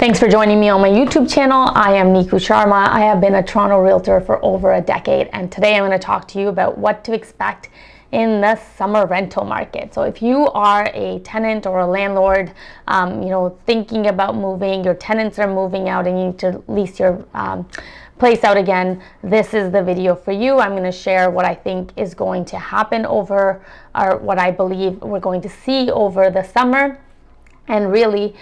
Thanks for joining me on my YouTube channel. I am Nikku Sharma. I have been a Toronto realtor for over a decade, and today I'm going to talk to you about what to expect in the summer rental market. So if you are a tenant or a landlord, thinking about moving, your tenants are moving out and you need to lease your place out again, this is the video for you. I'm going to share what I think is going to happen or what I believe we're going to see over the summer, and really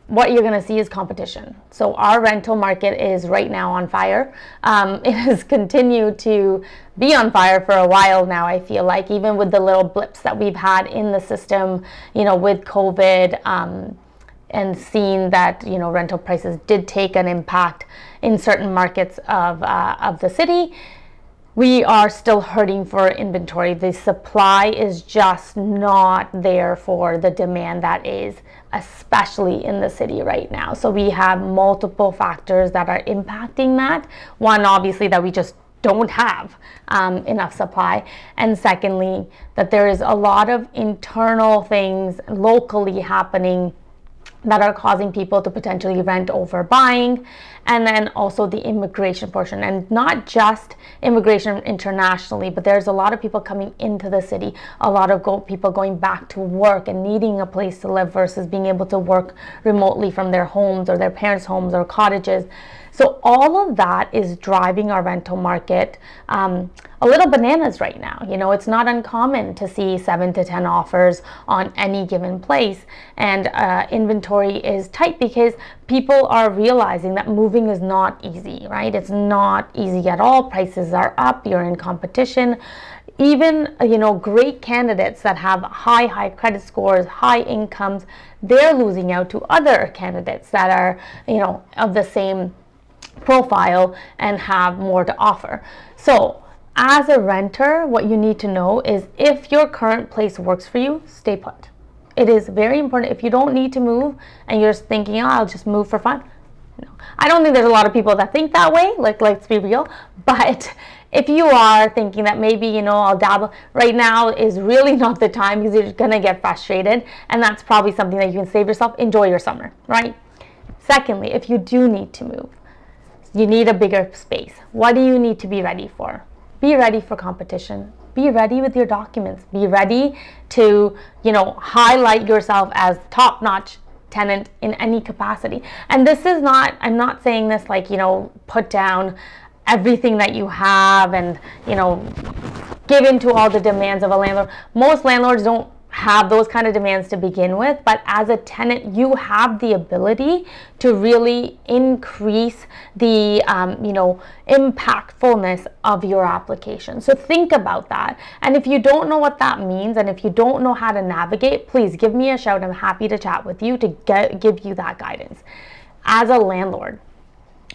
what you're going to see is competition. So our rental market is right now on fire. It has continued to be on fire for a while now, I feel like, even with the little blips that we've had in the system, with COVID, and seeing that, rental prices did take an impact in certain markets of the city. We are still hurting for inventory. The supply is just not there for the demand that is, especially in the city right now. So we have multiple factors that are impacting that. One, obviously, that we just don't have enough supply. And secondly, that there is a lot of internal things locally happening that are causing people to potentially rent over buying. And then also the immigration portion, and not just immigration internationally, but there's a lot of people coming into the city, a lot of people going back to work and needing a place to live versus being able to work remotely from their homes or their parents' homes or cottages. So all of that is driving our rental market a little bananas right now. It's not uncommon to see 7 to 10 offers on any given place, and inventory is tight because people are realizing that moving is not easy, right? It's not easy at all. Prices are up. You're in competition. Even, great candidates that have high credit scores, high incomes, they're losing out to other candidates that are, of the same profile and have more to offer. So as a renter, what you need to know is if your current place works for you, stay put. It is very important. If you don't need to move and you're thinking, I'll just move for fun. No. I don't think there's a lot of people that think that way, let's be real. But if you are thinking that maybe, I'll dabble, right now is really not the time because you're going to get frustrated. And that's probably something that you can save yourself. Enjoy your summer, right? Secondly, if you do need to move, you need a bigger space. What do you need to be ready for? Be ready for competition. Be ready with your documents. Be ready to, highlight yourself as top-notch tenant in any capacity. And this is not, I'm not saying this like, put down everything that you have and, give into all the demands of a landlord. Most landlords don't have those kind of demands to begin with, but as a tenant you have the ability to really increase the impactfulness of your application. So think about that, and if you don't know what that means and if you don't know how to navigate, please give me a shout. I'm happy to chat with you to give you that guidance. As a landlord,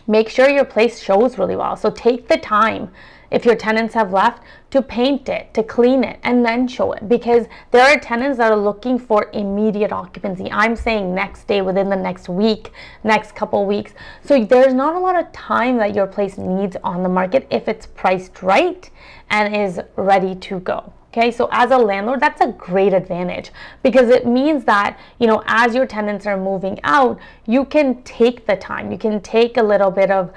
make sure your place shows really well. So take the time, if your tenants have left, to paint it, to clean it, and then show it. Because there are tenants that are looking for immediate occupancy. I'm saying next day, within the next week, next couple weeks. So there's not a lot of time that your place needs on the market if it's priced right and is ready to go. Okay, so as a landlord, that's a great advantage because it means that, as your tenants are moving out, you can take the time. You can take a little bit of,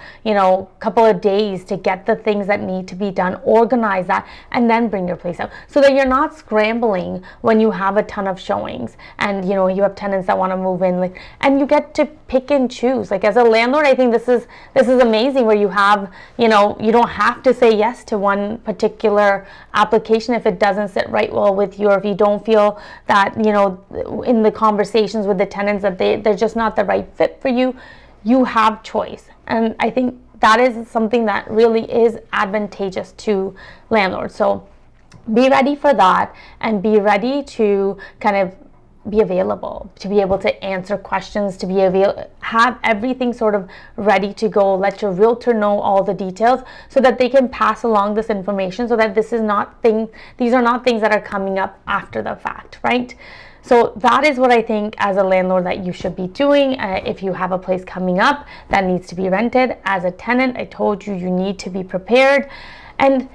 couple of days to get the things that need to be done, organize that, and then bring your place out so that you're not scrambling when you have a ton of showings and, you have tenants that want to move in, and you get to pick and choose. Like as a landlord, I think this is amazing where you have, you don't have to say yes to one particular application if it doesn't sit right well with you, or if you don't feel that, in the conversations with the tenants that they're just not the right fit for you. You have choice. And I think that is something that really is advantageous to landlords. So be ready for that and be ready to kind of be available, to be able to answer questions, to have everything sort of ready to go. Let your realtor know all the details so that they can pass along this information, so that these are not things that are coming up after the fact, right? So that is what I think as a landlord that you should be doing if you have a place coming up that needs to be rented. As a tenant, I told you need to be prepared. And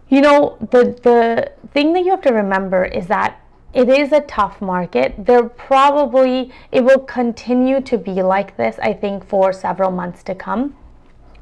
the thing that you have to remember is that it is a tough market. It will continue to be like this, I think, for several months to come,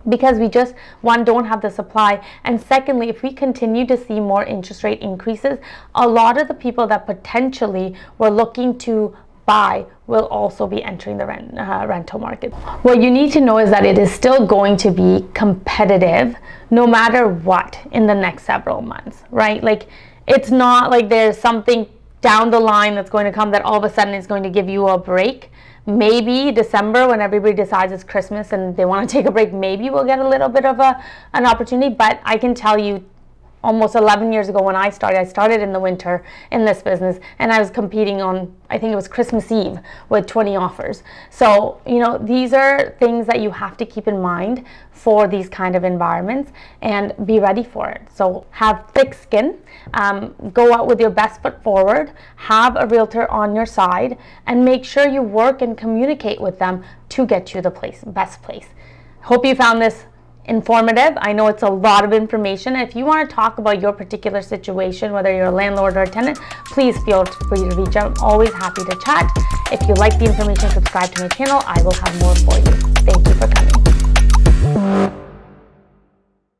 because we just, one, don't have the supply, and secondly, if we continue to see more interest rate increases, a lot of the people that potentially were looking to buy will also be entering the rental market. What you need to know is that it is still going to be competitive no matter what in the next several months, right? Like, it's not like there's something down the line that's going to come that all of a sudden is going to give you a break. Maybe December, when everybody decides it's Christmas and they want to take a break, maybe we'll get a little bit of an opportunity. But I can tell you, almost 11 years ago when I started in the winter in this business, and I was competing on, I think it was Christmas Eve, with 20 offers. So, you know, these are things that you have to keep in mind for these kind of environments and be ready for it. So have thick skin, go out with your best foot forward, have a realtor on your side, and make sure you work and communicate with them to get you the best place. Hope you found this informative. I know it's a lot of information. If you want to talk about your particular situation, whether you're a landlord or a tenant, please feel free to reach out. I'm always happy to chat. If you like the information, subscribe to my channel. I will have more for you. Thank you for coming.